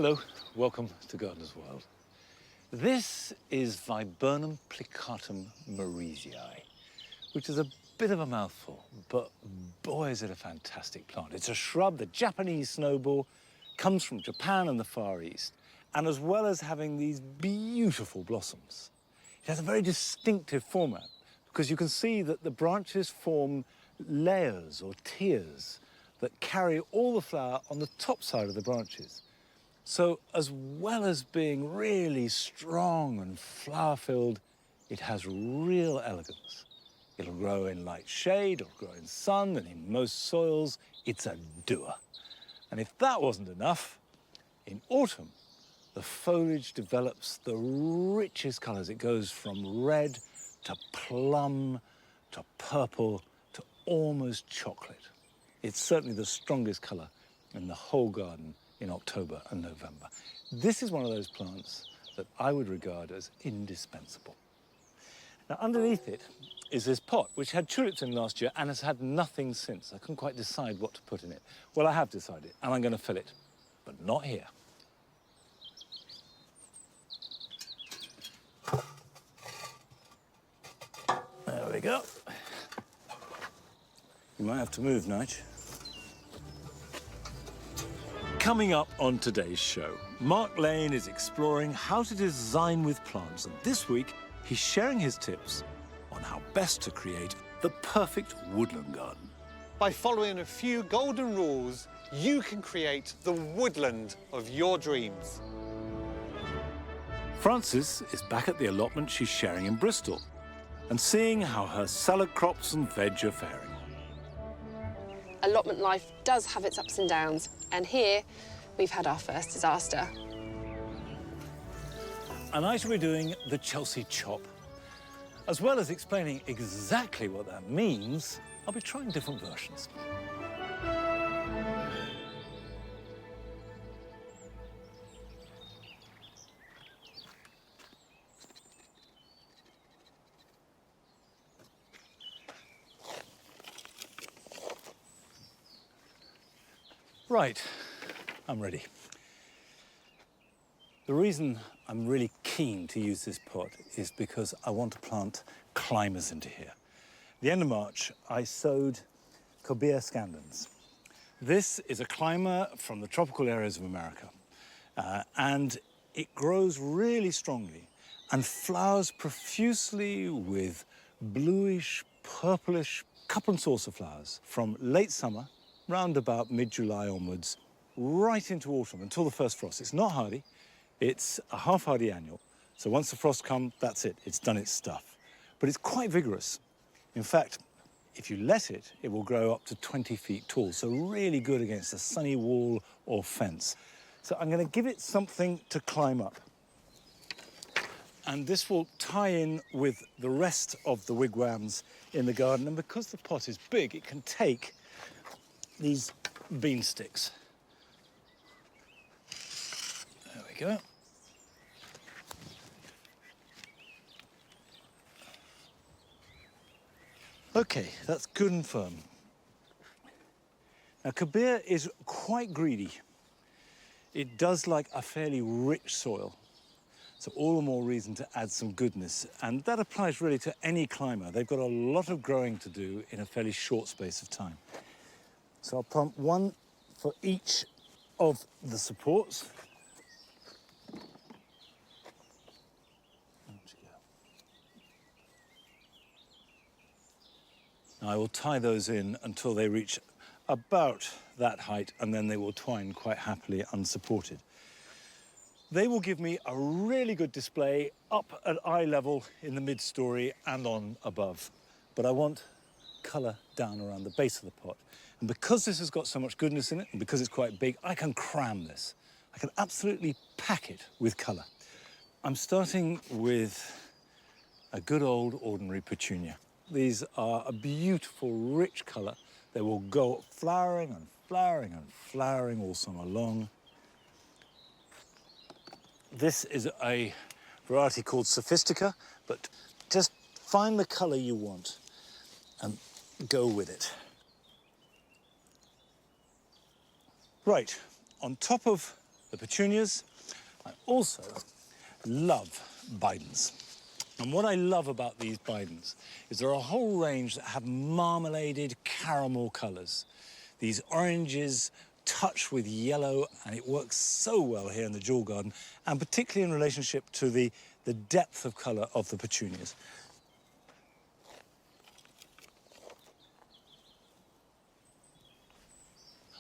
Hello, welcome to Gardener's World. This is Viburnum plicatum marisii, which is a bit of a mouthful, but boy, is it a fantastic plant. It's a shrub, the Japanese snowball, comes from Japan and the Far East, and as well as having these beautiful blossoms, it has a very distinctive format, because you can see that the branches form layers or tiers that carry all the flower on the top side of the branches. So as well as being really strong and flower-filled, it has real elegance. It'll grow in light shade, it'll grow in sun, and in most soils, it's a doer. And if that wasn't enough, in autumn, the foliage develops the richest colours. It goes from red to plum to purple to almost chocolate. It's certainly the strongest colour in the whole garden in October and November. This is one of those plants that I would regard as indispensable. Now, underneath it is this pot, which had tulips in last year and has had nothing since. I couldn't quite decide what to put in it. Well, I have decided, and I'm going to fill it, but not here. There we go. You might have to move, Nige. Coming up on today's show, Mark Lane is exploring how to design with plants, and this week he's sharing his tips on how best to create the perfect woodland garden. By following a few golden rules, you can create the woodland of your dreams. Frances is back at the allotment she's sharing in Bristol and seeing how her salad crops and veg are faring. Allotment life does have its ups and downs, and here we've had our first disaster. And I shall be doing the Chelsea chop. As well as explaining exactly what that means, I'll be trying different versions. Right, I'm ready. The reason I'm really keen to use this pot is because I want to plant climbers into here. At the end of March, I sowed Cobea scandens. This is a climber from the tropical areas of America, and it grows really strongly and flowers profusely with bluish, purplish cup and saucer flowers from late summer, round about mid-July onwards, right into autumn, until the first frost. It's not hardy, it's a half-hardy annual. So once the frost comes, that's it, it's done its stuff. But it's quite vigorous. In fact, if you let it, it will grow up to 20 feet tall, so really good against a sunny wall or fence. So I'm going to give it something to climb up. And this will tie in with the rest of the wigwams in the garden. And because the pot is big, it can take these bean sticks. There we go. Okay, that's good and firm. Now, Cobea is quite greedy. It does like a fairly rich soil, so all the more reason to add some goodness. And that applies really to any climber. They've got a lot of growing to do in a fairly short space of time. So I'll plant one for each of the supports. Now I will tie those in until they reach about that height, and then they will twine quite happily unsupported. They will give me a really good display up at eye level in the mid-story and on above. But I want colour down around the base of the pot. And because this has got so much goodness in it, and because it's quite big, I can cram this. I can absolutely pack it with colour. I'm starting with a good old ordinary petunia. These are a beautiful, rich colour. They will go flowering and flowering and flowering all summer long. This is a variety called Sophistica, but just find the colour you want and go with it. Right, on top of the petunias. I also love bidens. And what I love about these bidens is there are a whole range that have marmaladed caramel colours. These oranges touch with yellow, and it works so well here in the jewel garden, and particularly in relationship to the depth of colour of the petunias.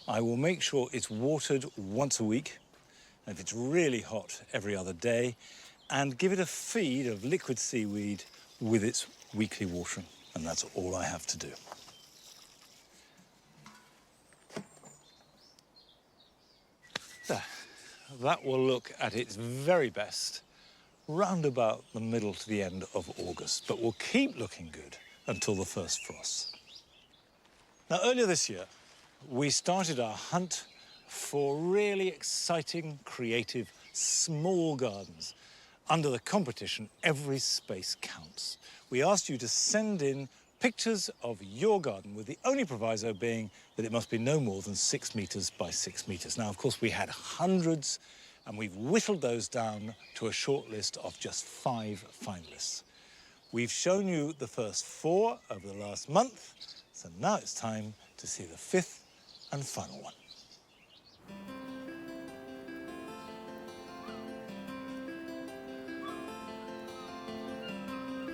I will make sure it's watered once a week, and if it's really hot, every other day, and give it a feed of liquid seaweed with its weekly watering, and that's all I have to do. There. That will look at its very best round about the middle to the end of August, but will keep looking good until the first frost. Now, earlier this year, we started our hunt for really exciting, creative, small gardens. Under the competition, every space counts. We asked you to send in pictures of your garden, with the only proviso being that it must be no more than 6 metres by 6 metres. Now, of course, we had hundreds, and we've whittled those down to a short list of just 5 finalists. We've shown you the first 4 over the last month, so now it's time to see the 5th and final one.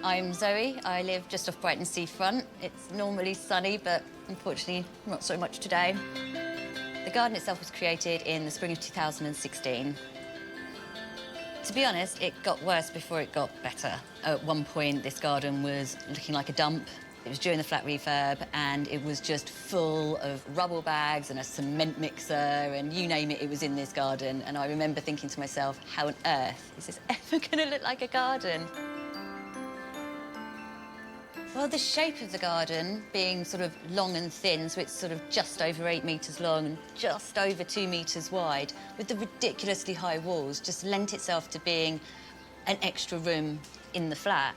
I'm Zoe. I live just off Brighton seafront. It's normally sunny, but unfortunately not so much today. The garden itself was created in the spring of 2016. To be honest, it got worse before it got better. At one point, this garden was looking like a dump. It was during the flat refurb, and it was just full of rubble bags and a cement mixer, and you name it, it was in this garden. And I remember thinking to myself, how on earth is this ever going to look like a garden? Well, the shape of the garden being sort of long and thin, so it's sort of just over 8 metres long and just over 2 metres wide, with the ridiculously high walls, just lent itself to being an extra room in the flat.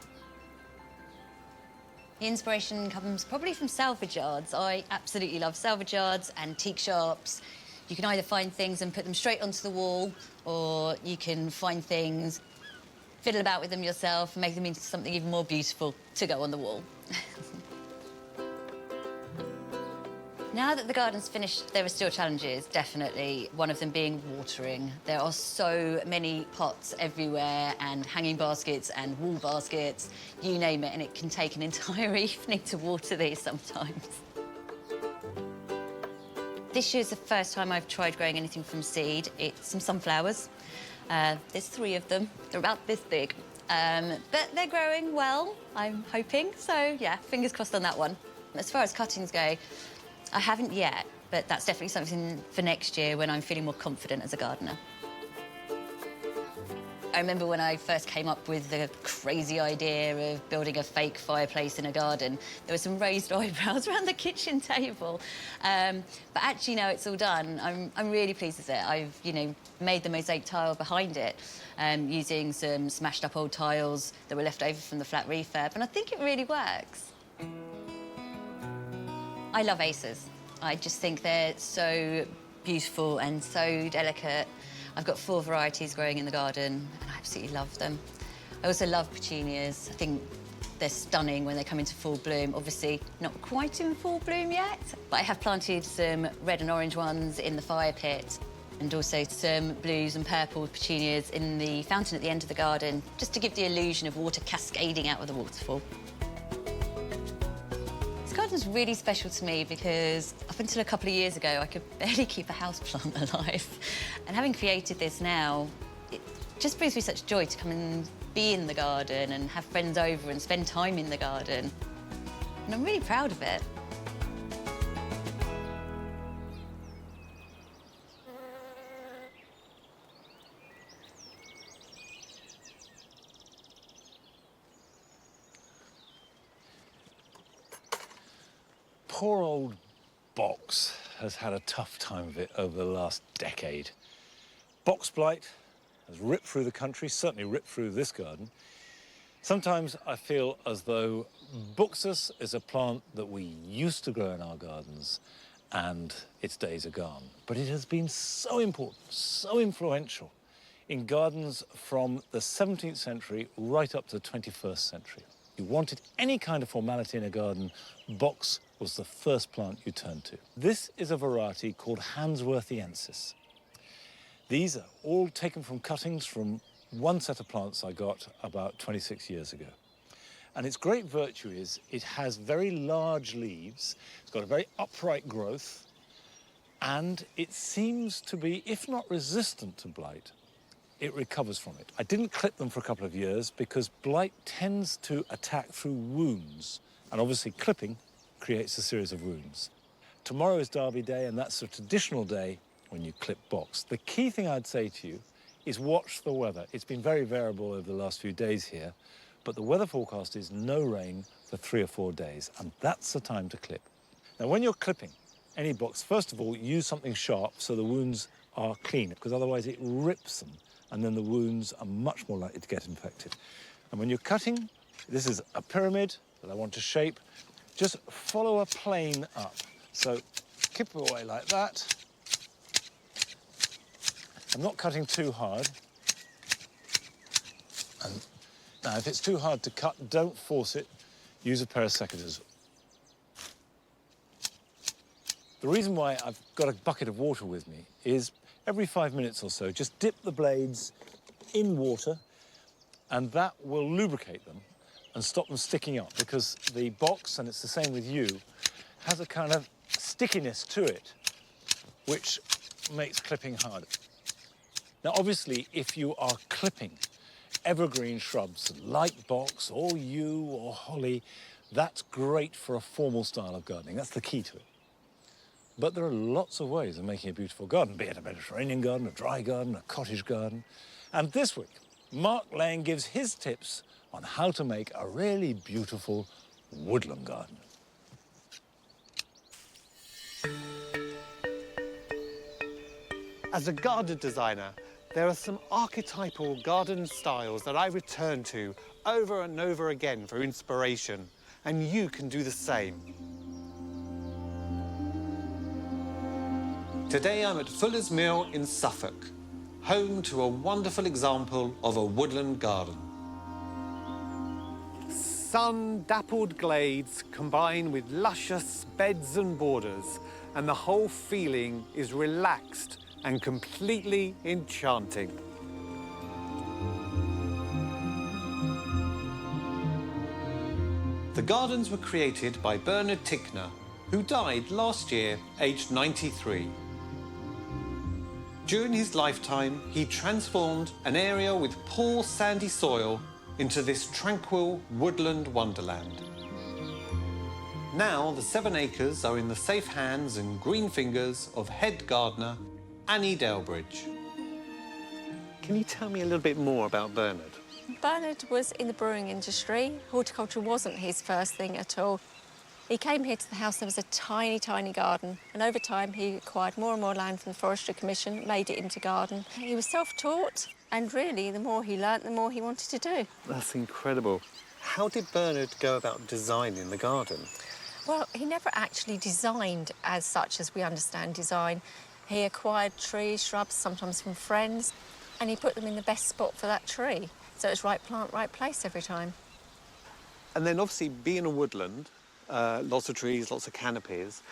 The inspiration comes probably from salvage yards. I absolutely love salvage yards, antique shops. You can either find things and put them straight onto the wall, or you can find things, fiddle about with them yourself, and make them into something even more beautiful to go on the wall. Now that the garden's finished, there are still challenges, definitely. One of them being watering. There are so many pots everywhere, and hanging baskets and wall baskets, you name it, and it can take an entire evening to water these sometimes. This year's the first time I've tried growing anything from seed. It's some sunflowers. There's 3 of them. They're about this big. But they're growing well, I'm hoping. So, yeah, fingers crossed on that one. As far as cuttings go, I haven't yet, but that's definitely something for next year when I'm feeling more confident as a gardener. I remember when I first came up with the crazy idea of building a fake fireplace in a garden, there were some raised eyebrows around the kitchen table. But actually, now it's all done, I'm really pleased with it. I've, made the mosaic tile behind it using some smashed up old tiles that were left over from the flat refurb, and I think it really works. I love oasis. I just think they're so beautiful and so delicate. I've got 4 varieties growing in the garden, and I absolutely love them. I also love petunias. I think they're stunning when they come into full bloom. Obviously, not quite in full bloom yet, but I have planted some red and orange ones in the fire pit, and also some blues and purple petunias in the fountain at the end of the garden, just to give the illusion of water cascading out of the waterfall. This garden's really special to me because up until a couple of years ago, I could barely keep a houseplant alive. And having created this now, it just brings me such joy to come and be in the garden and have friends over and spend time in the garden. And I'm really proud of it. Poor old box has had a tough time of it over the last decade. Box blight has ripped through the country, certainly ripped through this garden. Sometimes I feel as though Buxus is a plant that we used to grow in our gardens, and its days are gone. But it has been so important, so influential in gardens from the 17th century right up to the 21st century. You wanted any kind of formality in a garden, box was the first plant you turned to. This is a variety called Hansworthiensis. These are all taken from cuttings from one set of plants I got about 26 years ago. And its great virtue is it has very large leaves, it's got a very upright growth, and it seems to be, if not resistant to blight, it recovers from it. I didn't clip them for a couple of years because blight tends to attack through wounds, and obviously clipping creates a series of wounds. Tomorrow is Derby Day, and that's a traditional day when you clip box. The key thing I'd say to you is watch the weather. It's been very variable over the last few days here, but the weather forecast is no rain for 3 or 4 days, and that's the time to clip. Now, when you're clipping any box, first of all, use something sharp so the wounds are clean, because otherwise it rips them, and then the wounds are much more likely to get infected. And when you're cutting, this is a pyramid that I want to shape. Just follow a plane up. So chip away like that. I'm not cutting too hard. And now, if it's too hard to cut, don't force it. Use a pair of secateurs. The reason why I've got a bucket of water with me is every 5 minutes or so, just dip the blades in water, and that will lubricate them and stop them sticking up, because the box, and it's the same with you, has a kind of stickiness to it, which makes clipping harder. Now, obviously, if you are clipping evergreen shrubs like box or yew or holly, that's great for a formal style of gardening. That's the key to it. But there are lots of ways of making a beautiful garden, be it a Mediterranean garden, a dry garden, a cottage garden. And this week, Mark Lane gives his tips on how to make a really beautiful woodland garden. As a garden designer, there are some archetypal garden styles that I return to over and over again for inspiration, and you can do the same. Today I'm at Fuller's Mill in Suffolk, home to a wonderful example of a woodland garden. Sun-dappled glades combine with luscious beds and borders, and the whole feeling is relaxed and completely enchanting. The gardens were created by Bernard Tickner, who died last year, aged 93. During his lifetime, he transformed an area with poor sandy soil into this tranquil woodland wonderland. Now the 7 acres are in the safe hands and green fingers of head gardener Annie Delbridge. Can you tell me a little bit more about Bernard? Bernard was in the brewing industry. Horticulture wasn't his first thing at all. He came here to the house, there was a tiny, tiny garden, and over time he acquired more and more land from the Forestry Commission, made it into garden. He was self-taught, and really, the more he learnt, the more he wanted to do. That's incredible. How did Bernard go about designing the garden? Well, he never actually designed as such as we understand design. He acquired trees, shrubs, sometimes from friends, and he put them in the best spot for that tree. So it's right plant, right place every time. And then obviously being a woodland, lots of trees, lots of canopies,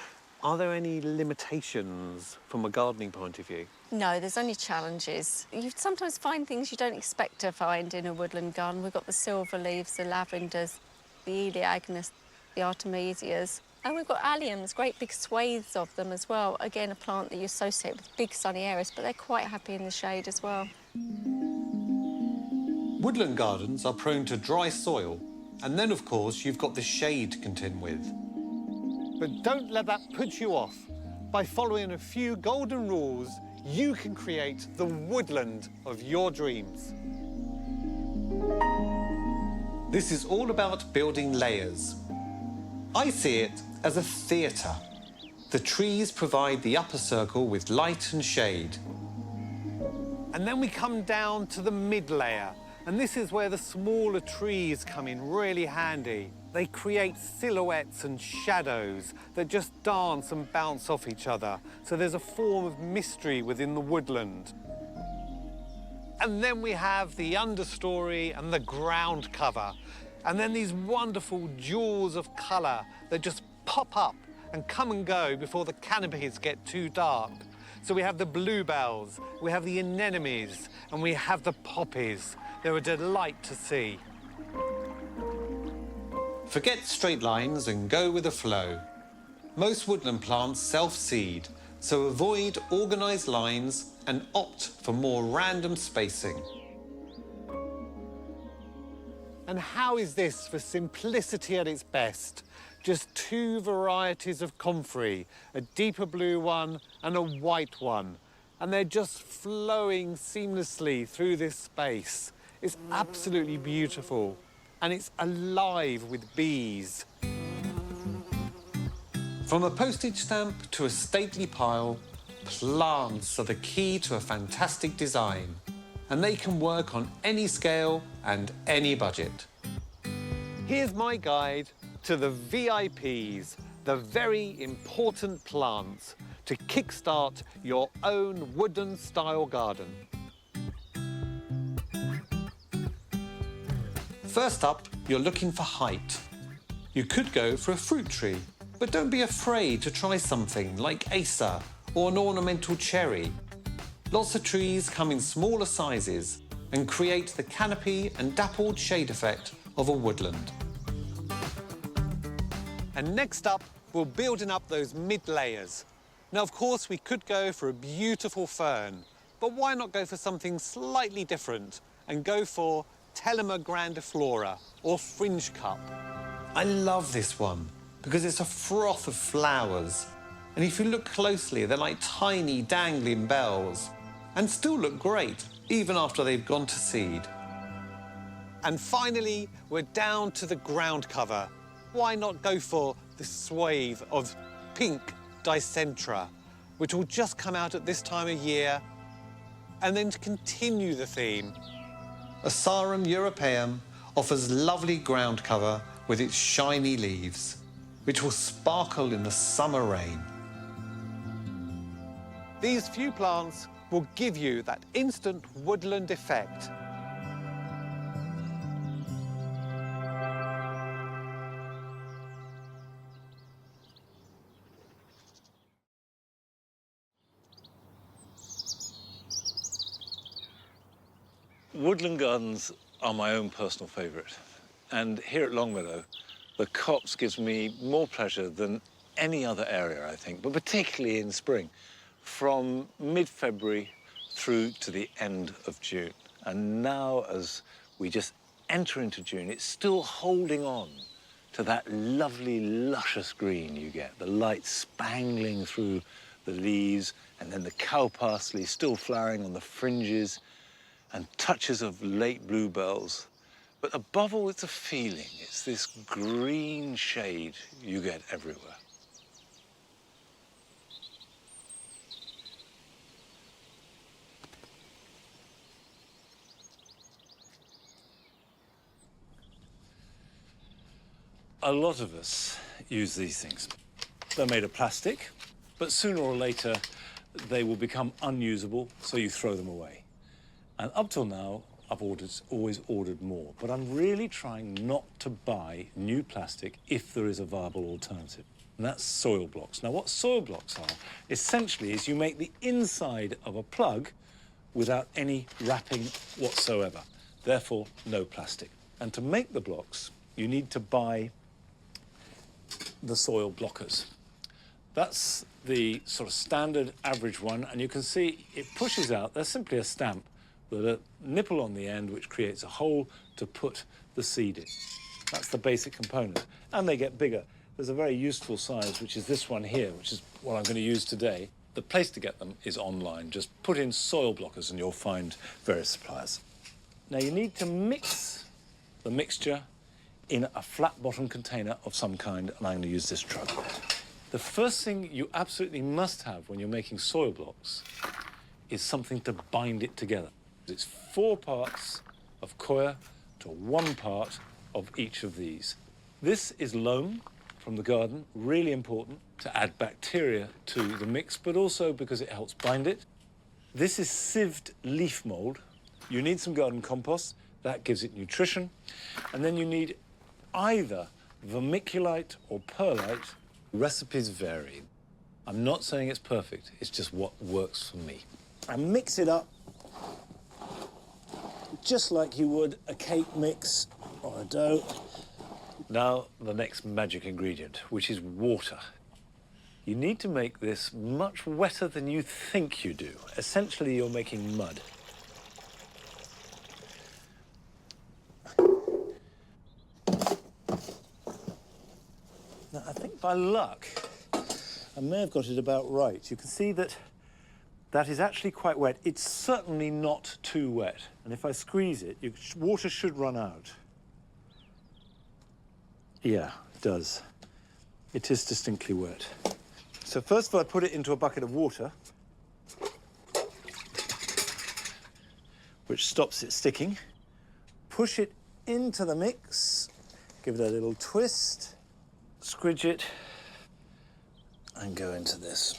are there any limitations from a gardening point of view? No, there's only challenges. You sometimes find things you don't expect to find in a woodland garden. We've got the silver leaves, the lavenders, the eleganous, the artemisias. And we've got alliums, great big swathes of them as well. Again, a plant that you associate with big sunny areas, but they're quite happy in the shade as well. Woodland gardens are prone to dry soil, and then, of course, you've got the shade to contend with. But don't let that put you off. By following a few golden rules, you can create the woodland of your dreams. This is all about building layers. I see it as a theatre. The trees provide the upper circle with light and shade. And then we come down to the mid-layer, and this is where the smaller trees come in really handy. They create silhouettes and shadows that just dance and bounce off each other. So there's a form of mystery within the woodland. And then we have the understory and the ground cover. And then these wonderful jewels of colour that just pop up and come and go before the canopies get too dark. So we have the bluebells, we have the anemones, and we have the poppies. They're a delight to see. Forget straight lines and go with the flow. Most woodland plants self-seed, so avoid organised lines and opt for more random spacing. And how is this for simplicity at its best? Just two varieties of comfrey, a deeper blue one and a white one. And they're just flowing seamlessly through this space. It's absolutely beautiful. And it's alive with bees. From a postage stamp to a stately pile, plants are the key to a fantastic design. And they can work on any scale and any budget. Here's my guide to the VIPs, the very important plants, to kickstart your own woodland-style garden. First up, you're looking for height. You could go for a fruit tree, but don't be afraid to try something like acer or an ornamental cherry. Lots of trees come in smaller sizes and create the canopy and dappled shade effect of a woodland. And next up, we're building up those mid-layers. Now, of course, we could go for a beautiful fern, but why not go for something slightly different and go for Telema grandiflora, or fringe cup? I love this one because it's a froth of flowers. And if you look closely, they're like tiny dangling bells and still look great, even after they've gone to seed. And finally, we're down to the ground cover. Why not go for the swathe of pink dicentra, which will just come out at this time of year, and then to continue the theme. Asarum europaeum offers lovely ground cover with its shiny leaves, which will sparkle in the summer rain. These few plants will give you that instant woodland effect. Woodland gardens are my own personal favourite. And here at Longmeadow, the copse gives me more pleasure than any other area, I think, but particularly in spring, from mid-February through to the end of June. And now, as we just enter into June, it's still holding on to that lovely, luscious green you get, the light spangling through the leaves, and then the cow parsley still flowering on the fringes, and touches of late bluebells. But above all, it's a feeling. It's this green shade you get everywhere. A lot of us use these things. They're made of plastic, but sooner or later, they will become unusable, so you throw them away. And up till now, I've always ordered more, but I'm really trying not to buy new plastic if there is a viable alternative. And that's soil blocks. Now, what soil blocks are, essentially, is you make the inside of a plug without any wrapping whatsoever. Therefore, no plastic. And to make the blocks, you need to buy the soil blockers. That's the sort of standard average one, and you can see it pushes out. They're simply a stamp with a nipple on the end which creates a hole to put the seed in. That's the basic component. And they get bigger. There's a very useful size, which is this one here, which is what I'm going to use today. The place to get them is online. Just put in soil blockers and you'll find various suppliers. Now, you need to mix the mixture in a flat bottom container of some kind, and I'm going to use this jug. The first thing you absolutely must have when you're making soil blocks is something to bind it together. It's 4 parts of coir to 1 part of each of these. This is loam from the garden, really important to add bacteria to the mix, but also because it helps bind it. This is sieved leaf mould. You need some garden compost, that gives it nutrition. And then you need either vermiculite or perlite. Recipes vary. I'm not saying it's perfect, it's just what works for me. And mix it up just like you would a cake mix or a dough. Now, the next magic ingredient, which is water. You need to make this much wetter than you think you do. Essentially, you're making mud. Now, I think by luck, I may have got it about right. You can see that that is actually quite wet. It's certainly not too wet. And if I squeeze it, water should run out. Yeah, it does. It is distinctly wet. So first of all, I put it into a bucket of water, which stops it sticking. Push it into the mix, give it a little twist, squidge it, and go into this.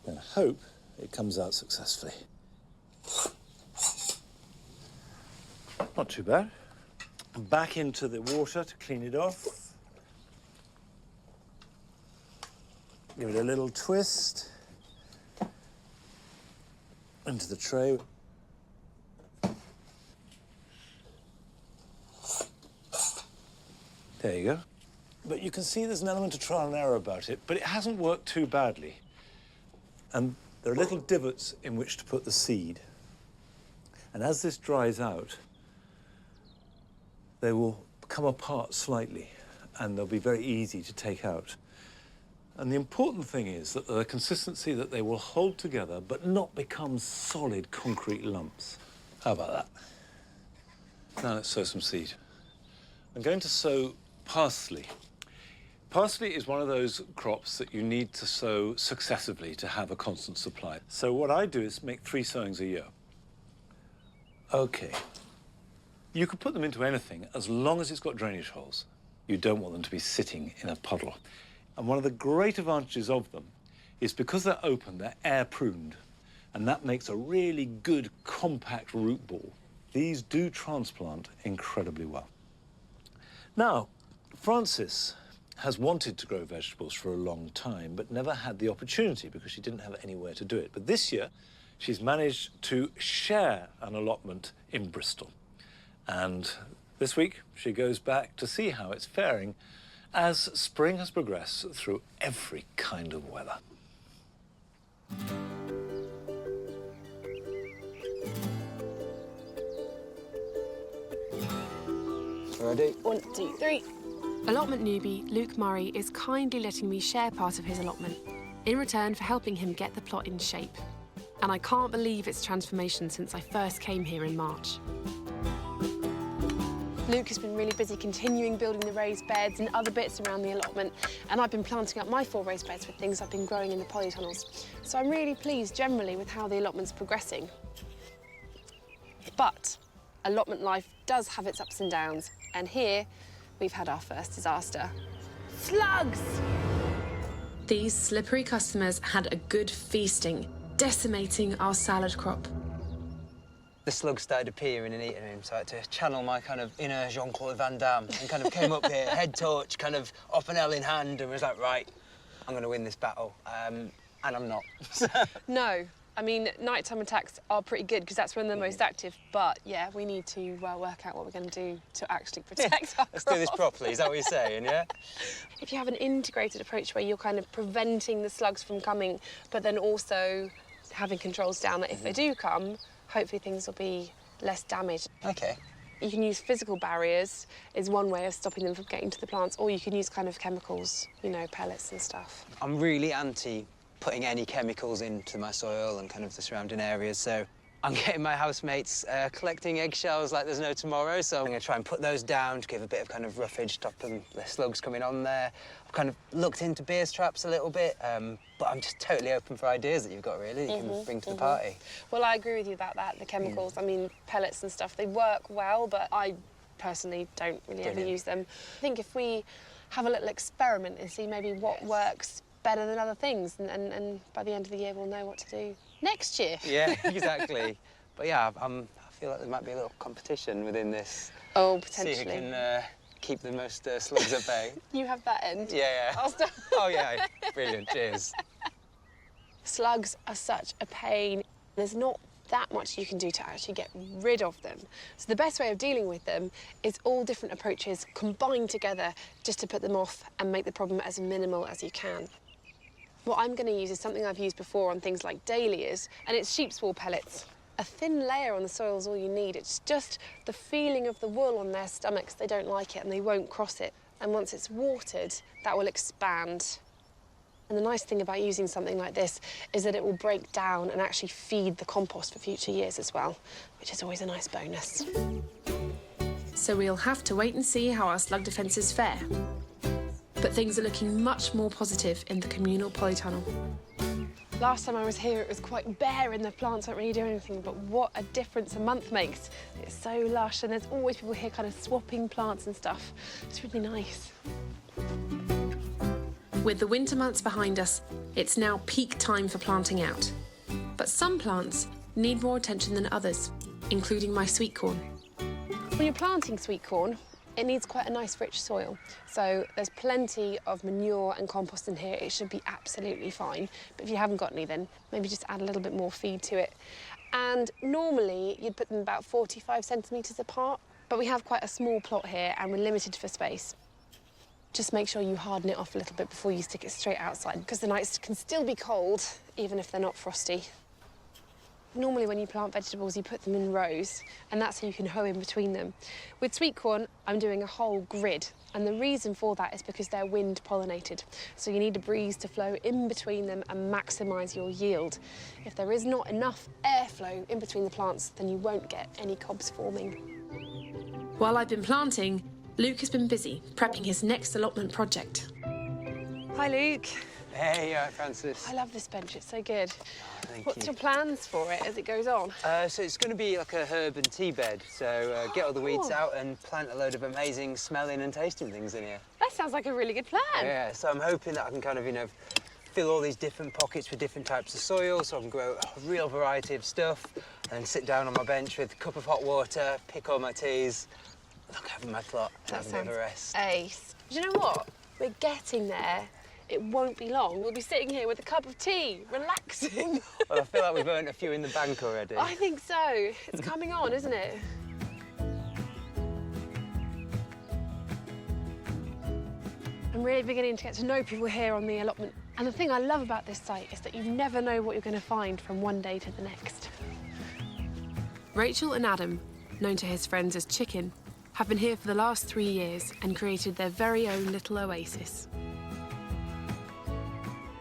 And hope it comes out successfully. Not too bad. Back into the water to clean it off. Give it a little twist. Into the tray. There you go. But you can see there's an element of trial and error about it, but it hasn't worked too badly. And there are little divots in which to put the seed. And as this dries out, they will come apart slightly, and they'll be very easy to take out. And the important thing is that the consistency that they will hold together, but not become solid concrete lumps. How about that? Now let's sow some seed. I'm going to sow parsley. Parsley is one of those crops that you need to sow successively to have a constant supply. So what I do is make 3 sowings a year. Okay. You could put them into anything as long as it's got drainage holes. You don't want them to be sitting in a puddle. And one of the great advantages of them is because they're open, they're air pruned, and that makes a really good compact root ball. These do transplant incredibly well. Now, Frances has wanted to grow vegetables for a long time, but never had the opportunity because she didn't have anywhere to do it. But this year, she's managed to share an allotment in Bristol. And this week, she goes back to see how it's faring as spring has progressed through every kind of weather. Ready? 1, 2, 3. Allotment newbie Luke Murray is kindly letting me share part of his allotment in return for helping him get the plot in shape. And I can't believe its transformation since I first came here in March. Luke has been really busy continuing building the raised beds and other bits around the allotment, and I've been planting up my 4 raised beds with things I've been growing in the polytunnels. So I'm really pleased generally with how the allotment's progressing. But allotment life does have its ups and downs, and here we've had our first disaster. Slugs! These slippery customers had a good feasting, decimating our salad crop. The slugs started appearing and eating him, so I had to channel my kind of inner Jean-Claude Van Damme and kind of came up here, head torch, kind of oppanel in hand, and was like, right, I'm going to win this battle. And I'm not. No. I mean, nighttime attacks are pretty good because that's when they're most active. But, yeah, we need to work out what we're going to do to actually protect our Let's do this properly, is that what you're saying, yeah? If you have an integrated approach where you're kind of preventing the slugs from coming, but then also having controls down that if they do come, hopefully things will be less damaged. OK. You can use physical barriers is one way of stopping them from getting to the plants, or you can use kind of chemicals, you know, pellets and stuff. I'm really anti putting any chemicals into my soil and kind of the surrounding areas, so I'm getting my housemates collecting eggshells like there's no tomorrow, so I'm going to try and put those down to give a bit of kind of roughage, stopping the slugs coming on there. I've kind of looked into beers traps a little bit, but I'm just totally open for ideas that you've got, really, that you can bring to the party. Well, I agree with you about that, the chemicals. I mean, pellets and stuff, they work well, but I personally don't really ever use them. I think if we have a little experiment and see maybe what works better than other things, and by the end of the year we'll know what to do next year. Yeah, exactly. But yeah, I feel like there might be a little competition within this. Oh, potentially. See who can keep the most slugs at bay. You have that end. Yeah, yeah. I'll start. Oh, yeah. Brilliant. Cheers. Slugs are such a pain. There's not that much you can do to actually get rid of them. So the best way of dealing with them is all different approaches combined together just to put them off and make the problem as minimal as you can. What I'm going to use is something I've used before on things like dahlias, and it's sheep's wool pellets. A thin layer on the soil is all you need. It's just the feeling of the wool on their stomachs. They don't like it and they won't cross it. And once it's watered, that will expand. And the nice thing about using something like this is that it will break down and actually feed the compost for future years as well, which is always a nice bonus. So we'll have to wait and see how our slug defences fare. But things are looking much more positive in the communal polytunnel. Last time I was here, it was quite bare and the plants weren't really doing anything, but what a difference a month makes. It's so lush and there's always people here kind of swapping plants and stuff. It's really nice. With the winter months behind us, it's now peak time for planting out. But some plants need more attention than others, including my sweet corn. When you're planting sweet corn, it needs quite a nice rich soil. So there's plenty of manure and compost in here. It should be absolutely fine. But if you haven't got any, then maybe just add a little bit more feed to it. And normally you'd put them about 45 centimetres apart, but we have quite a small plot here and we're limited for space. Just make sure you harden it off a little bit before you stick it straight outside, because the nights can still be cold, even if they're not frosty. Normally when you plant vegetables, you put them in rows, and that's how you can hoe in between them. With sweet corn, I'm doing a whole grid, and the reason for that is because they're wind pollinated. So you need a breeze to flow in between them and maximise your yield. If there is not enough airflow in between the plants, then you won't get any cobs forming. While I've been planting, Luke has been busy prepping his next allotment project. Hi, Luke. Hey, all right, Francis. I love this bench, it's so good. Thank What's you. your plans for it as it goes on? So it's going to be like a herb and tea bed. So get all the weeds out and plant a load of amazing smelling and tasting things in here. That sounds like a really good plan. Yeah, so I'm hoping that I can kind of, fill all these different pockets with different types of soil so I can grow a real variety of stuff and sit down on my bench with a cup of hot water, pick all my teas, look over my plot and have a bit of a rest. Ace. Do you know what? We're getting there. It won't be long. We'll be sitting here with a cup of tea, relaxing. Well, I feel like we've earned a few in the bank already. I think so. It's coming on, isn't it? I'm really beginning to get to know people here on the allotment. And the thing I love about this site is that you never know what you're going to find from one day to the next. Rachel and Adam, known to his friends as Chicken, have been here for the last 3 years and created their very own little oasis.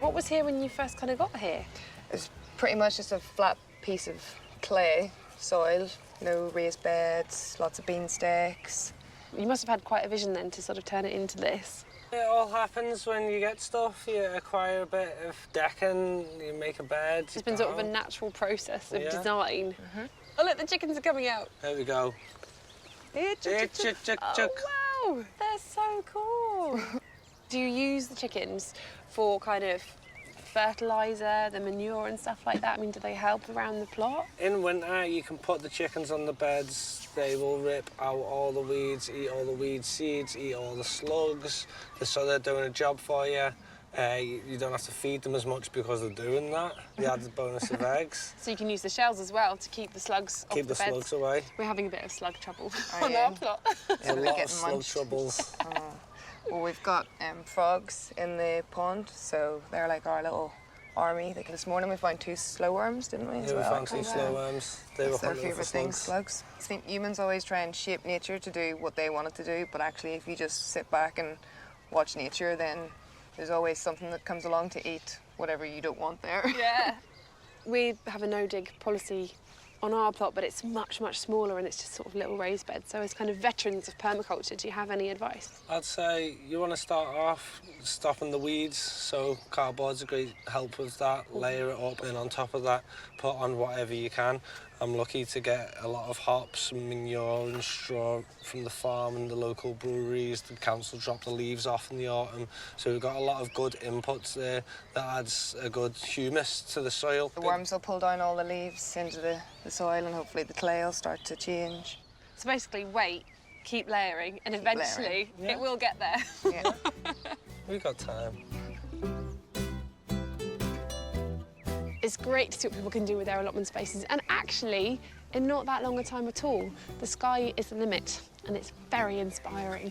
What was here when you first kind of got here? It's pretty much just a flat piece of clay soil, no raised beds, lots of bean stakes. You must have had quite a vision then to sort of turn it into this. It all happens when you get stuff. You acquire a bit of decking, you make a bed. It's been sort of a natural process of design. Oh, look, the chickens are coming out. There we go. Oh, wow, they're so cool. Do you use the chickens for kind of fertiliser, the manure and stuff like that? I mean, do they help around the plot? In winter, you can put the chickens on the beds. They will rip out all the weeds, eat all the weed seeds, eat all the slugs. So they're doing a job for you. You don't have to feed them as much because they're doing that. The added bonus of eggs. So you can use the shells as well to keep the slugs off the beds. Keep the slugs away. We're having a bit of slug trouble Oh, on yeah. our plot. There's a lot of getting slug munched. troubles. Well, we've got frogs in the pond, so they're like our little army. Like this morning we found 2 slowworms, didn't we? As Yeah, we well? found 2 slowworms. They were That's their hunting for favourite thing, slugs. slugs. I think humans always try and shape nature to do what they want it to do, but actually if you just sit back and watch nature, then there's always something that comes along to eat whatever you don't want there. Yeah. We have a no-dig policy on our plot, but it's much, much smaller and it's just sort of little raised beds. So as kind of veterans of permaculture, do you have any advice? I'd say you want to start off stopping the weeds, so cardboard's a great help with that. Layer it up, and on top of that, put on whatever you can. I'm lucky to get a lot of hops and manure and straw from the farm and the local breweries. The council drop the leaves off in the autumn, so we've got a lot of good inputs there that adds a good humus to the soil. The worms will pull down all the leaves into the soil, and hopefully the clay will start to change. So basically, wait, keep layering, and eventually it will get there. Yeah. We've got time. It's great to see what people can do with their allotment spaces, and actually, in not that long a time at all, the sky is the limit, and it's very inspiring.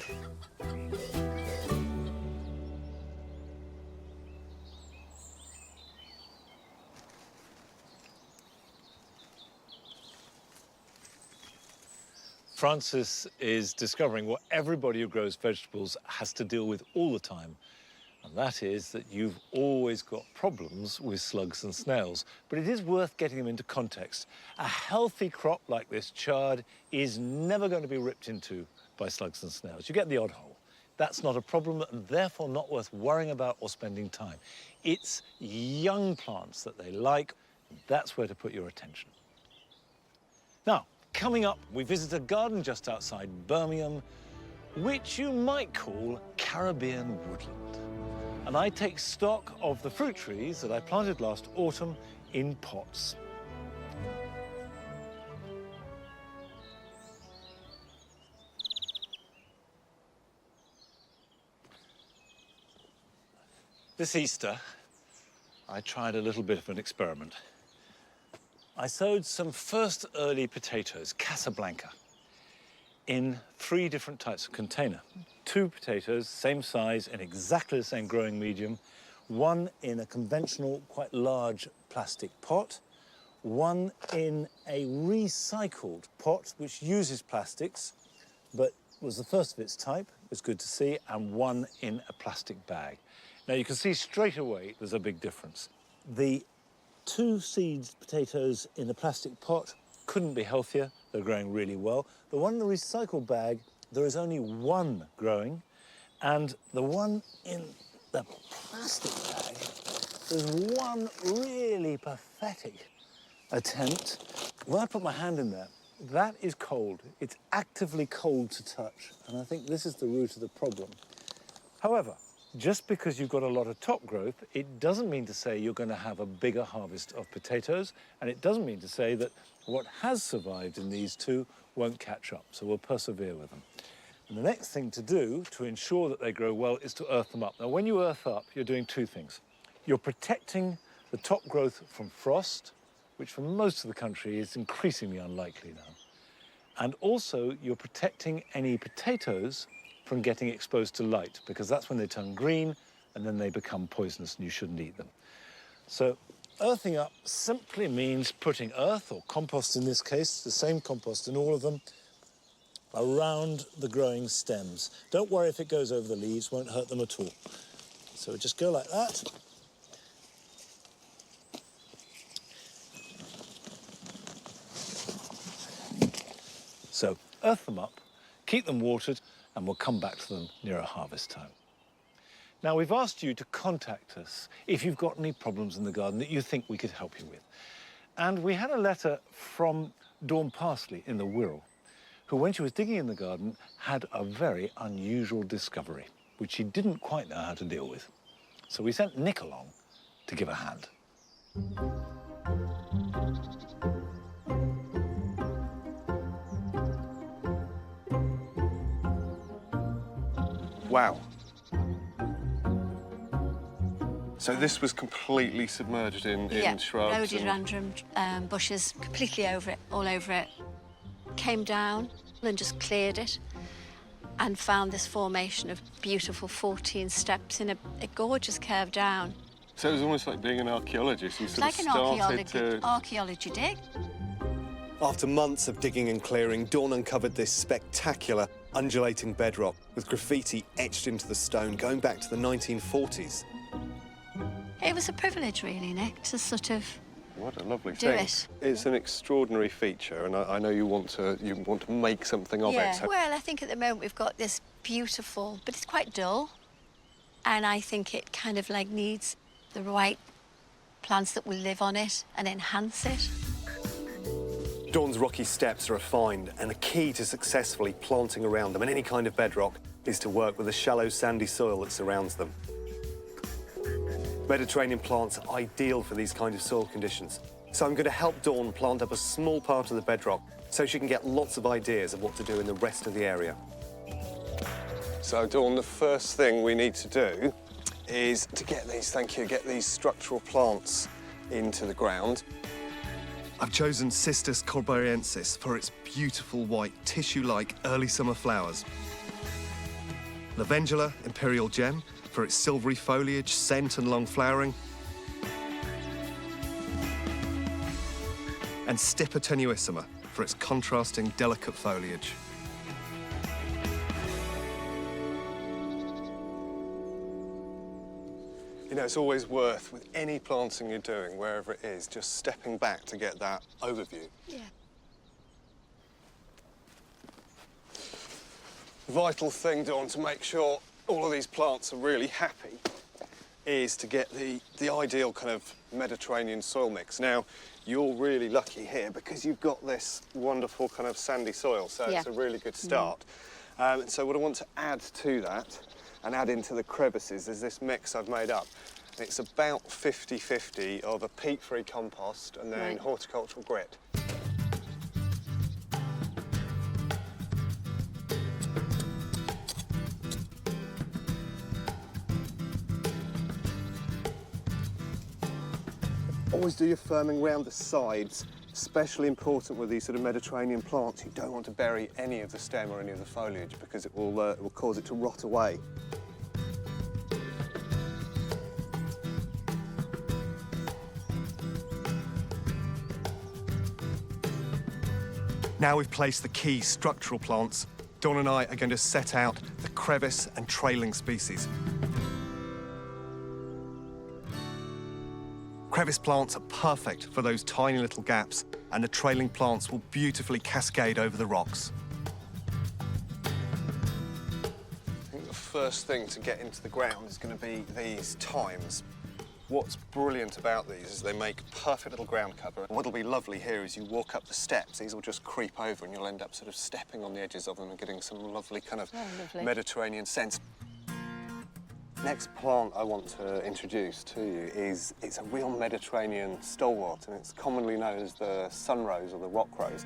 Francis is discovering what everybody who grows vegetables has to deal with all the time. And that is that you've always got problems with slugs and snails. But it is worth getting them into context. A healthy crop like this chard is never going to be ripped into by slugs and snails. You get the odd hole. That's not a problem and therefore not worth worrying about or spending time. It's young plants that they like. That's where to put your attention. Now, coming up, we visit a garden just outside Birmingham, which you might call Caribbean woodland. And I take stock of the fruit trees that I planted last autumn in pots. This Easter, I tried a little bit of an experiment. I sowed some first early potatoes, Casablanca, in 3 different types of container. 2 potatoes, same size, in exactly the same growing medium. 1 in a conventional, quite large plastic pot. 1 in a recycled pot, which uses plastics, but was the first of its type. It was good to see. And 1 in a plastic bag. Now, you can see straight away there's a big difference. The 2 seeds potatoes in the plastic pot couldn't be healthier. They're growing really well. The one in the recycled bag, there is only 1 growing, and the one in the plastic bag, there's 1 really pathetic attempt. When I put my hand in there, that is cold. It's actively cold to touch, and I think this is the root of the problem. However, just because you've got a lot of top growth, it doesn't mean to say you're going to have a bigger harvest of potatoes, and it doesn't mean to say that what has survived in these 2 won't catch up, so we'll persevere with them. And the next thing to do to ensure that they grow well is to earth them up. Now, when you earth up, you're doing 2 things. You're protecting the top growth from frost, which for most of the country is increasingly unlikely now. And also, you're protecting any potatoes from getting exposed to light, because that's when they turn green and then they become poisonous and you shouldn't eat them. So earthing up simply means putting earth, or compost in this case, the same compost in all of them, around the growing stems. Don't worry if it goes over the leaves, won't hurt them at all. So we just go like that. So earth them up, keep them watered, and we'll come back to them nearer harvest time. Now, we've asked you to contact us if you've got any problems in the garden that you think we could help you with. And we had a letter from Dawn Parsley in the Wirral, who, when she was digging in the garden, had a very unusual discovery, which she didn't quite know how to deal with. So we sent Nick along to give a hand. Wow. So this was completely submerged in shrubs? Rhododendron bushes, completely over it, all over it. Came down and just cleared it and found this formation of beautiful 14 steps in a gorgeous curve down. So it was almost like being an archaeologist. You sort of started an archaeology dig. After months of digging and clearing, Dawn uncovered this spectacular undulating bedrock with graffiti etched into the stone going back to the 1940s. It was a privilege, really, Nick, to sort of What a lovely do thing. it. It's an extraordinary feature, and I know you want to make something of it. So. Well, I think at the moment we've got this beautiful, but it's quite dull, and I think it kind of like needs the right plants that will live on it and enhance it. Dawn's rocky steps are a find, and the key to successfully planting around them in any kind of bedrock is to work with the shallow, sandy soil that surrounds them. Mediterranean plants are ideal for these kind of soil conditions. So I'm going to help Dawn plant up a small part of the bedrock so she can get lots of ideas of what to do in the rest of the area. So, Dawn, the first thing we need to do is to get these structural plants into the ground. I've chosen Cistus corbariensis for its beautiful white tissue-like early summer flowers. Lavendula imperial gem for its silvery foliage, scent and long flowering. And Stipa tenuissima for its contrasting delicate foliage. You know, it's always worth, with any planting you're doing, wherever it is, just stepping back to get that overview. Yeah. Vital thing, Dawn, to make sure all of these plants are really happy is to get the ideal kind of Mediterranean soil mix. Now, you're really lucky here because you've got this wonderful kind of sandy soil, so it's a really good start. And so what I want to add to that and add into the crevices is this mix I've made up. It's about 50-50 of a peat-free compost and then horticultural grit. Always do your firming round the sides, especially important with these sort of Mediterranean plants. You don't want to bury any of the stem or any of the foliage because it will cause it to rot away. Now we've placed the key structural plants, Dawn and I are going to set out the crevice and trailing species. Crevice plants are perfect for those tiny little gaps, and the trailing plants will beautifully cascade over the rocks. I think the first thing to get into the ground is going to be these thymes. What's brilliant about these is they make perfect little ground cover. What'll be lovely here is you walk up the steps, these will just creep over and you'll end up sort of stepping on the edges of them and getting some lovely kind of Mediterranean scents. Next plant I want to introduce to you is, it's a real Mediterranean stalwart, and it's commonly known as the sun rose or the rock rose.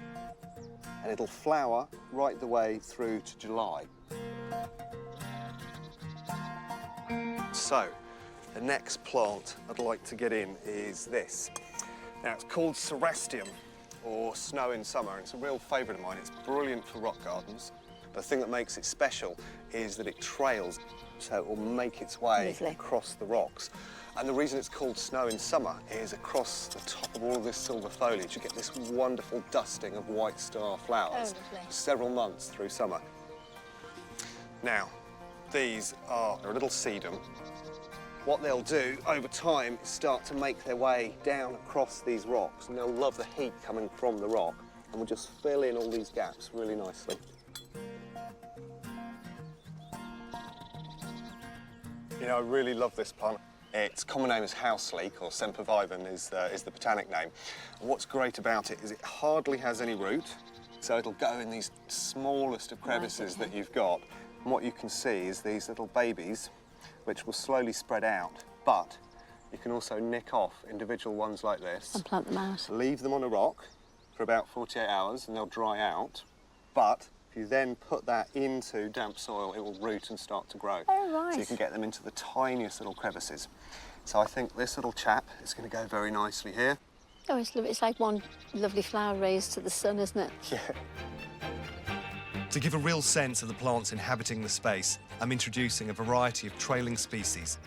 And it'll flower right the way through to July. So, the next plant I'd like to get in is this. Now, it's called Cerastium, or snow in summer, and it's a real favourite of mine. It's brilliant for rock gardens. The thing that makes it special is that it trails, so it will make its way across the rocks. And the reason it's called snow in summer is across the top of all of this silver foliage, you get this wonderful dusting of white star flowers for several months through summer. Now, these are a little sedum. What they'll do over time is start to make their way down across these rocks, and they'll love the heat coming from the rock, and we'll just fill in all these gaps really nicely. You know, I really love this plant. Its common name is Houseleek, or sempervivum is the botanic name. And what's great about it is it hardly has any root, so it'll go in these smallest of crevices that you've got. And what you can see is these little babies, which will slowly spread out, but you can also nick off individual ones like this. And plant them out. Leave them on a rock for about 48 hours and they'll dry out, but if you then put that into damp soil, it will root and start to grow. Oh, right. So you can get them into the tiniest little crevices. So I think this little chap is going to go very nicely here. Oh, it's like one lovely flower raised to the sun, isn't it? Yeah. To give a real sense of the plants inhabiting the space, I'm introducing a variety of trailing species.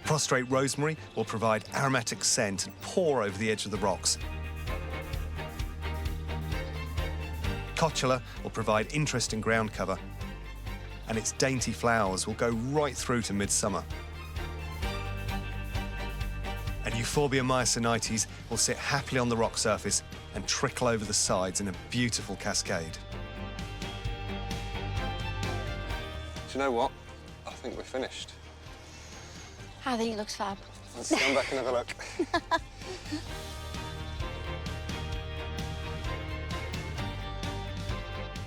Prostrate rosemary will provide aromatic scent and pour over the edge of the rocks. Cotula will provide interesting ground cover, and its dainty flowers will go right through to midsummer. And Euphorbia myasinites will sit happily on the rock surface and trickle over the sides in a beautiful cascade. Do you know what? I think we're finished. I think it looks fab. Let's stand back and have a look.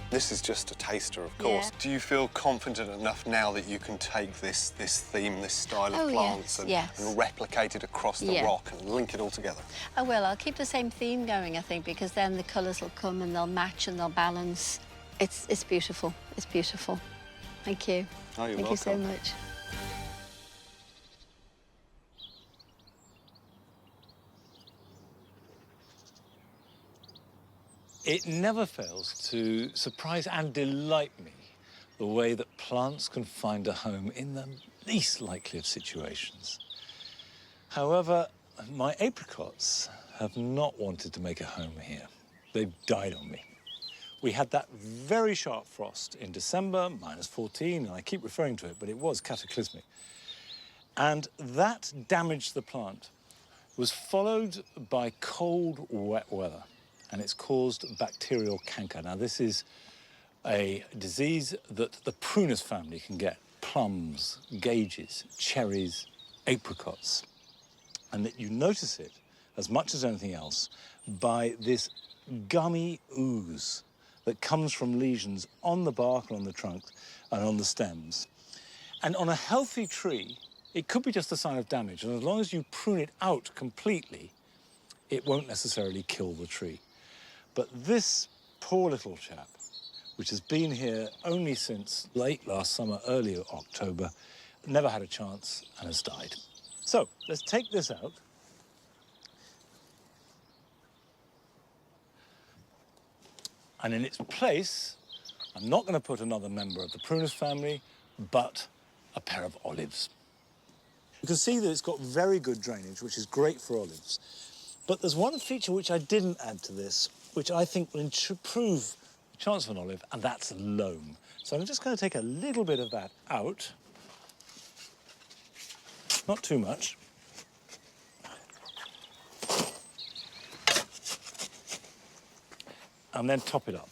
This is just a taster, of course. Yeah. Do you feel confident enough now that you can take this theme, this style of plants, and replicate it across the rock and link it all together? I will. I'll keep the same theme going, I think, because then the colours will come and they'll match and they'll balance. It's beautiful. It's beautiful. Thank you. Oh, you're Thank you so much. It never fails to surprise and delight me the way that plants can find a home in the least likely of situations. However, my apricots have not wanted to make a home here. They've died on me. We had that very sharp frost in December, -14, and I keep referring to it, but it was cataclysmic. And that damaged the plant. It was followed by cold, wet weather, and it's caused bacterial canker. Now, this is a disease that the prunus family can get: plums, gages, cherries, apricots. And that you notice it, as much as anything else, by this gummy ooze that comes from lesions on the bark and on the trunk and on the stems. And on a healthy tree, it could be just a sign of damage, and as long as you prune it out completely, it won't necessarily kill the tree. But this poor little chap, which has been here only since late last summer, early October, never had a chance and has died. So let's take this out. And in its place, I'm not going to put another member of the prunus family, but a pair of olives. You can see that it's got very good drainage, which is great for olives. But there's one feature which I didn't add to this, which I think will improve the chance of an olive, and that's loam. So I'm just going to take a little bit of that out. Not too much. And then top it up.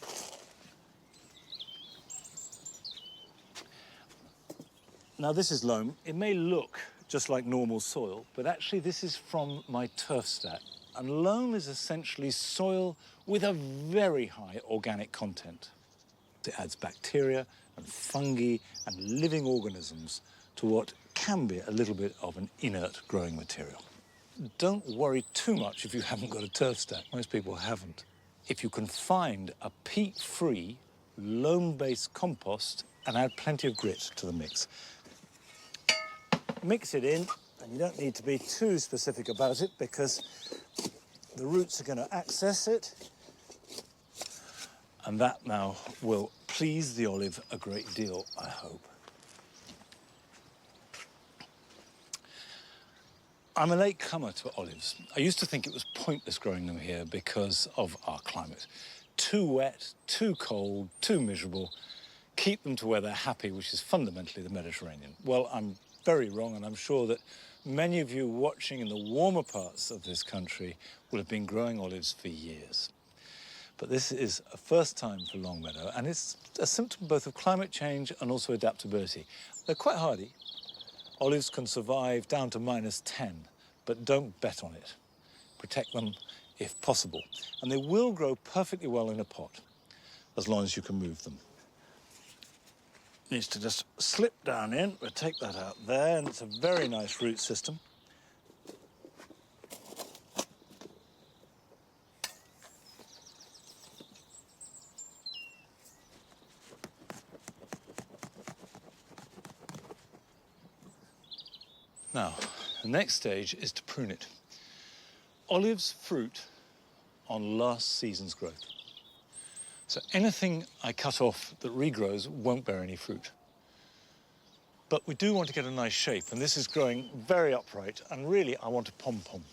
Now, this is loam. It may look just like normal soil, but actually this is from my turf stack. And loam is essentially soil with a very high organic content. It adds bacteria and fungi and living organisms to what can be a little bit of an inert growing material. Don't worry too much if you haven't got a turf stack. Most people haven't. If you can find a peat-free, loam-based compost and add plenty of grit to the mix. Mix it in, and you don't need to be too specific about it because the roots are going to access it, and that now will please the olive a great deal, I hope. I'm a late comer to olives. I used to think it was pointless growing them here because of our climate. Too wet, too cold, too miserable. Keep them to where they're happy, which is fundamentally the Mediterranean. Well, I'm very wrong, and I'm sure that many of you watching in the warmer parts of this country will have been growing olives for years. But this is a first time for Longmeadow, and it's a symptom both of climate change and also adaptability. They're quite hardy. Olives can survive down to -10, but don't bet on it. Protect them if possible. And they will grow perfectly well in a pot, as long as you can move them. Needs to just slip down in. We'll take that out there, and it's a very nice root system. Now, the next stage is to prune it. Olives fruit on last season's growth. So anything I cut off that regrows won't bear any fruit. But we do want to get a nice shape, and this is growing very upright, and really I want a pom-pom.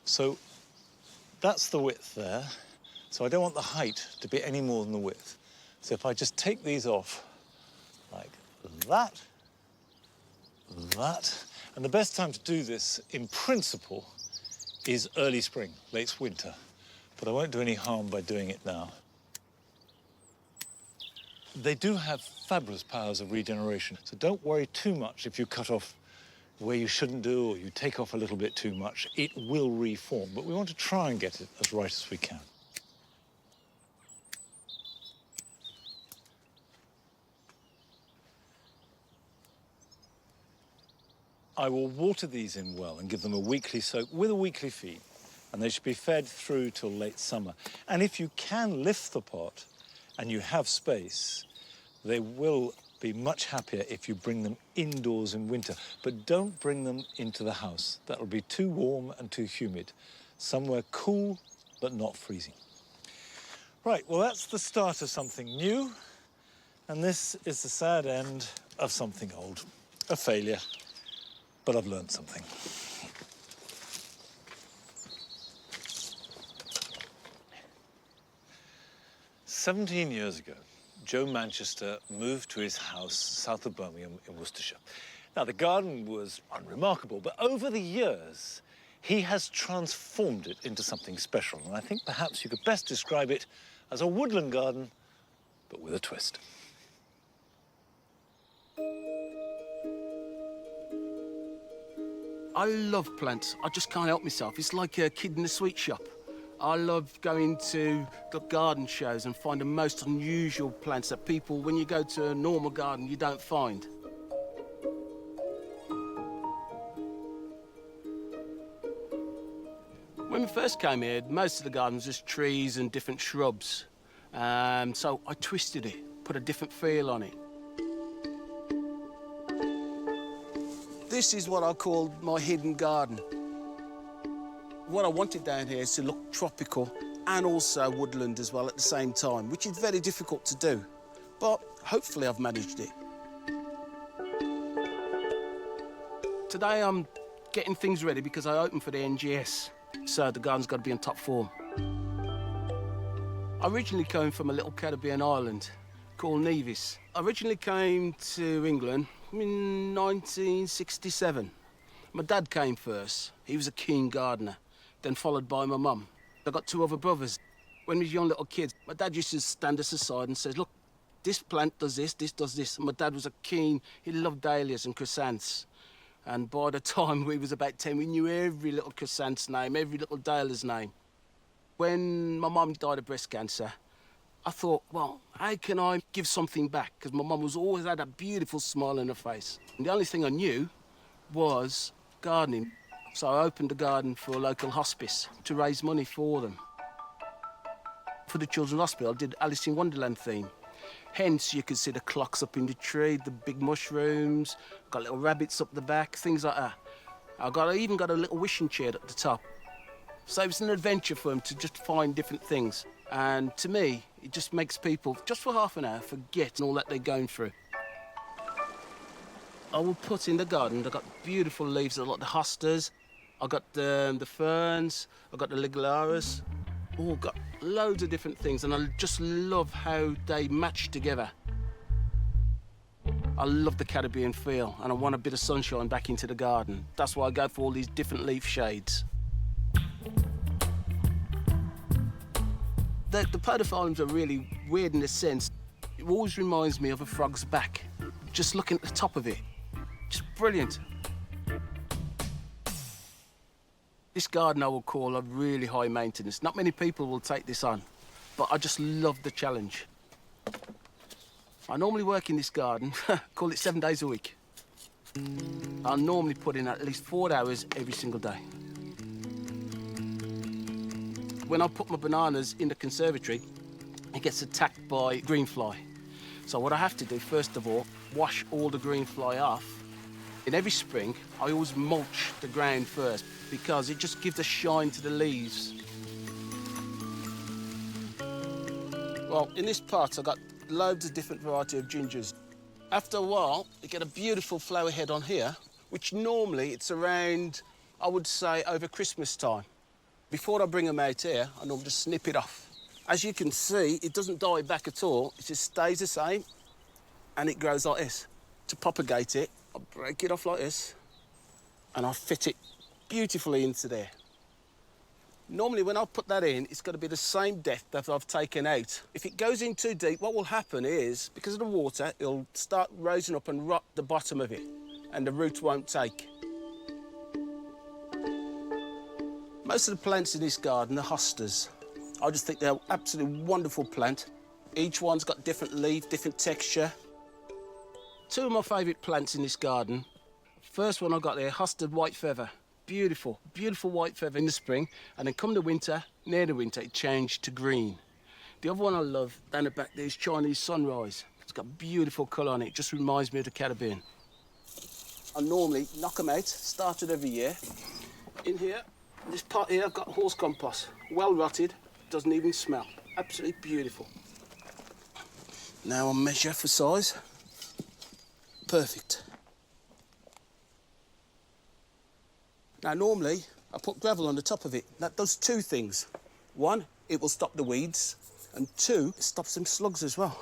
So that's the width there. So I don't want the height to be any more than the width. So if I just take these off like that, and the best time to do this, in principle, is early spring, late winter. But I won't do any harm by doing it now. They do have fabulous powers of regeneration, so don't worry too much if you cut off where you shouldn't do or you take off a little bit too much. It will reform, but we want to try and get it as right as we can. I will water these in well and give them a weekly soak with a weekly feed. And they should be fed through till late summer. And if you can lift the pot and you have space, they will be much happier if you bring them indoors in winter. But don't bring them into the house. That'll be too warm and too humid. Somewhere cool, but not freezing. Right, well, that's the start of something new. And this is the sad end of something old. A failure, but I've learned something. "17 years ago, Joe Manchester moved to his house south of Birmingham in Worcestershire. Now, the garden was unremarkable, but over the years, he has transformed it into something special. And I think perhaps you could best describe it as a woodland garden, but with a twist. I love plants. I just can't help myself. It's like a kid in a sweet shop. I love going to the garden shows and find the most unusual plants that people, when you go to a normal garden, you don't find. When we first came here, most of the garden was just trees and different shrubs. So I twisted it, put a different feel on it. This is what I call my hidden garden. What I wanted down here is to look tropical and also woodland as well at the same time, which is very difficult to do, but hopefully I've managed it. Today I'm getting things ready because I open for the NGS, so the garden's got to be in top form. I originally came from a little Caribbean island called Nevis. I originally came to England in 1967. My dad came first. He was a keen gardener, then followed by my mum. I got two other brothers. When we were young little kids, my dad used to stand us aside and say, look, this plant does this does this. And my dad was a keen, he loved dahlias and chrysanthemums. And by the time we was about 10, we knew every little chrysanthemum's name, every little dahlia's name. When my mum died of breast cancer, I thought, well, how can I give something back? Because my mum was always had that beautiful smile on her face. And the only thing I knew was gardening. So I opened a garden for a local hospice to raise money for them. For the Children's Hospital, I did Alice in Wonderland theme. Hence, you could see the clocks up in the tree, the big mushrooms, got little rabbits up the back, things like that. I even got a little wishing chair at the top. So it was an adventure for them to just find different things. And to me, it just makes people, just for half an hour, forget all that they're going through. I will put in the garden, I've got beautiful leaves, I've got the hostas, I've got the ferns, I've got the ligularis, all got loads of different things, and I just love how they match together. I love the Caribbean feel, and I want a bit of sunshine back into the garden. That's why I go for all these different leaf shades. The podophyllums are really weird in a sense. It always reminds me of a frog's back, just looking at the top of it. Just brilliant. This garden I will call a really high maintenance. Not many people will take this on, but I just love the challenge. I normally work in this garden, call it 7 days a week. I'll normally put in at least 4 hours every single day. When I put my bananas in the conservatory, it gets attacked by green fly. So what I have to do, first of all, wash all the green fly off. In every spring, I always mulch the ground first because it just gives a shine to the leaves. Well, in this pot, I've got loads of different variety of gingers. After a while, you get a beautiful flower head on here, which normally it's around, I would say, over Christmas time. Before I bring them out here, I normally just snip it off. As you can see, it doesn't die back at all. It just stays the same, and it grows like this. To propagate it, I break it off like this, and I fit it beautifully into there. Normally, when I put that in, it's got to be the same depth that I've taken out. If it goes in too deep, what will happen is, because of the water, it'll start rising up and rot the bottom of it, and the roots won't take. Most of the plants in this garden are hostas. I just think they're an absolutely wonderful plant. Each one's got different leaf, different texture. Two of my favourite plants in this garden, First one I got there, hosted white feather. Beautiful, beautiful white feather in the spring. And then come the winter, near the winter, it changed to green. The other one I love down the back there is Chinese sunrise. It's got beautiful colour on it. It just reminds me of the Caribbean. I normally knock them out, started every year. In here, this pot here, I've got horse compost. Well rotted, doesn't even smell. Absolutely beautiful. Now I'll measure for size. Perfect. Now normally, I put gravel on the top of it. That does two things. One, it will stop the weeds, and two, it stops them slugs as well.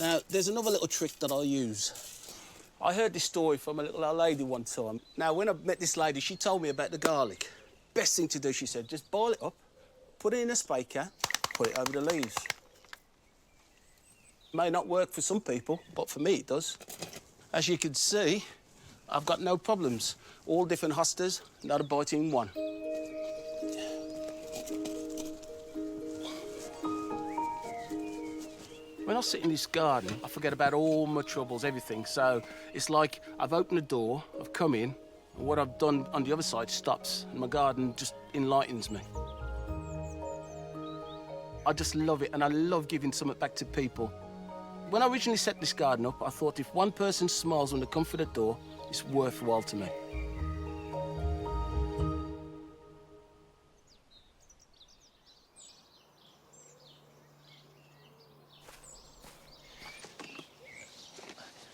Now, there's another little trick that I use. I heard this story from a little old lady one time. Now, when I met this lady, she told me about the garlic. Best thing to do, she said, just boil it up, put it in a spaker, put it over the leaves. May not work for some people, but for me it does. As you can see, I've got no problems. All different hostas, not a bite in one. When I sit in this garden, I forget about all my troubles, everything. So it's like I've opened the door, I've come in, and what I've done on the other side stops, and my garden just enlightens me. I just love it, and I love giving something back to people. When I originally set this garden up, I thought if one person smiles when they come through the door, it's worthwhile to me.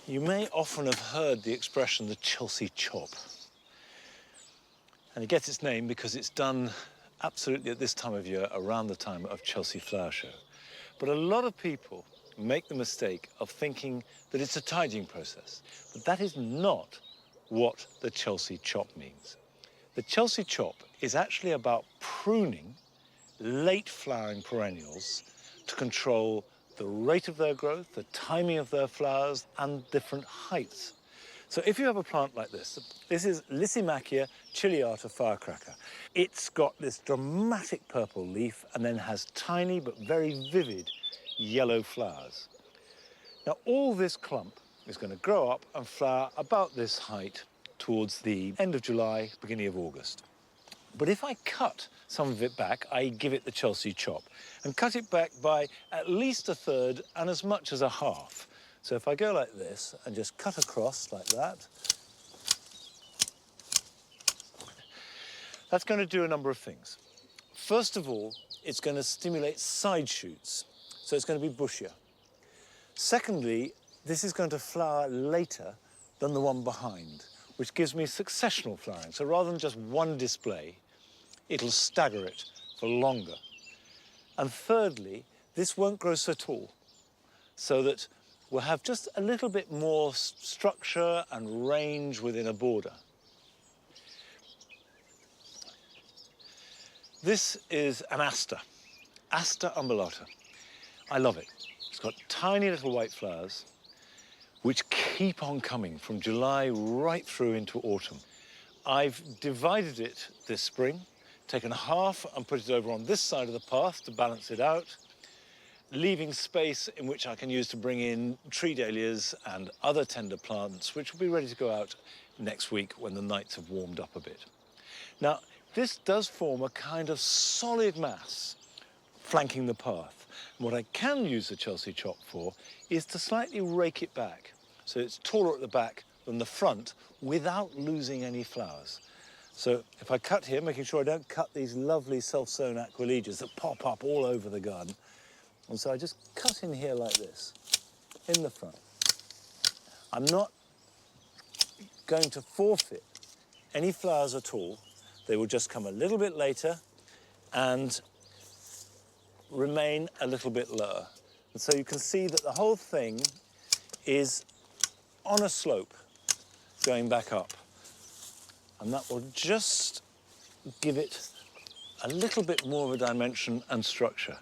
You may often have heard the expression, the Chelsea chop. And it gets its name because it's done absolutely at this time of year, around the time of Chelsea Flower Show. But a lot of people make the mistake of thinking that it's a tidying process. But that is not what the Chelsea chop means. The Chelsea chop is actually about pruning late flowering perennials to control the rate of their growth, the timing of their flowers, and different heights. So if you have a plant like this is Lysimachia ciliata firecracker. It's got this dramatic purple leaf and then has tiny but very vivid yellow flowers. Now, all this clump is going to grow up and flower about this height towards the end of July, beginning of August. But if I cut some of it back, I give it the Chelsea chop, and cut it back by at least a third and as much as a half. So if I go like this and just cut across like that, that's going to do a number of things. First of all, it's going to stimulate side shoots, so it's going to be bushier. Secondly, this is going to flower later than the one behind, which gives me successional flowering. So rather than just one display, it'll stagger it for longer. And thirdly, this won't grow so tall, so that we'll have just a little bit more structure and range within a border. This is an aster, Aster umbellata. I love it. It's got tiny little white flowers, which keep on coming from July right through into autumn. I've divided it this spring, taken half and put it over on this side of the path to balance it out, leaving space in which I can use to bring in tree dahlias and other tender plants, which will be ready to go out next week when the nights have warmed up a bit. Now, this does form a kind of solid mass flanking the path. And what I can use the Chelsea chop for is to slightly rake it back, so it's taller at the back than the front without losing any flowers. So if I cut here, making sure I don't cut these lovely self-sown aquiledias that pop up all over the garden. And so I just cut in here like this, in the front. I'm not going to forfeit any flowers at all. They will just come a little bit later and remain a little bit lower. And so you can see that the whole thing is on a slope going back up. And that will just give it a little bit more of a dimension and structure.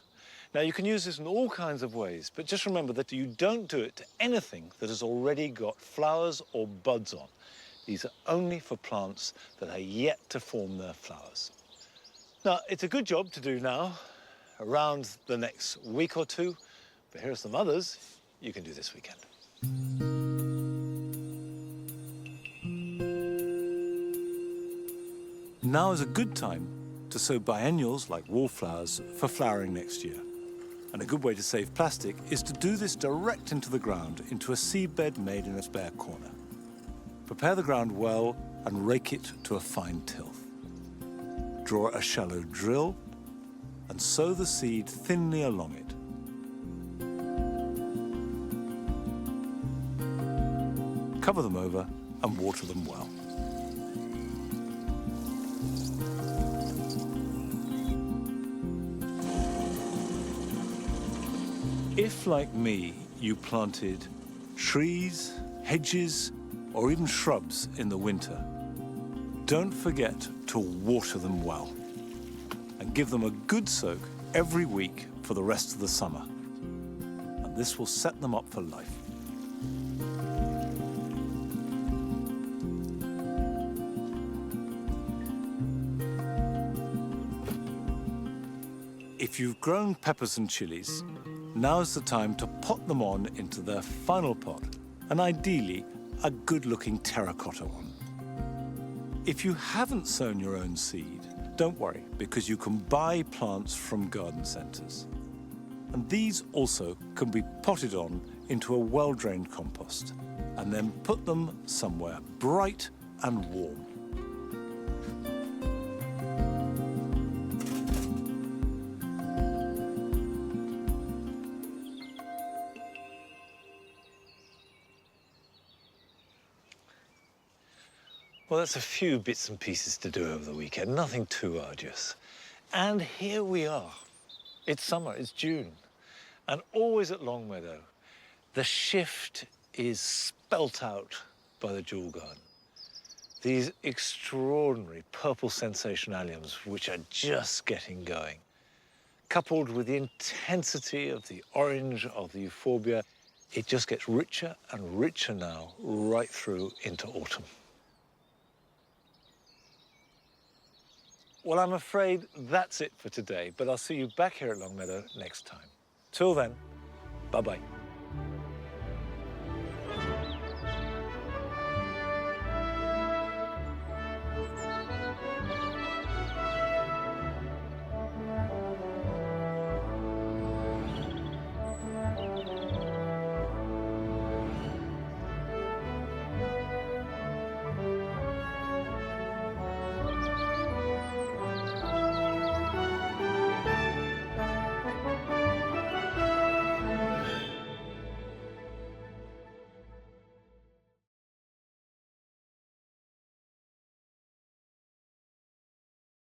Now, you can use this in all kinds of ways, but just remember that you don't do it to anything that has already got flowers or buds on. These are only for plants that are yet to form their flowers. Now, it's a good job to do now, around the next week or two, but here are some others you can do this weekend. Now is a good time to sow biennials like wallflowers for flowering next year. And a good way to save plastic is to do this direct into the ground, into a seed bed made in a spare corner. Prepare the ground well and rake it to a fine tilth. Draw a shallow drill and sow the seed thinly along it. Cover them over and water them well. If, like me, you planted trees, hedges, or even shrubs in the winter, don't forget to water them well and give them a good soak every week for the rest of the summer. And this will set them up for life. If you've grown peppers and chilies, now's the time to pot them on into their final pot, and ideally, a good-looking terracotta one. If you haven't sown your own seed, don't worry, because you can buy plants from garden centres. And these also can be potted on into a well-drained compost, and then put them somewhere bright and warm. Well, that's a few bits and pieces to do over the weekend, nothing too arduous. And here we are. It's summer, it's June. And always at Longmeadow, the shift is spelt out by the jewel garden. These extraordinary purple sensationaliums, which are just getting going, coupled with the intensity of the orange of the euphorbia, it just gets richer and richer now, right through into autumn. Well, I'm afraid that's it for today, but I'll see you back here at Longmeadow next time. Till then, bye-bye.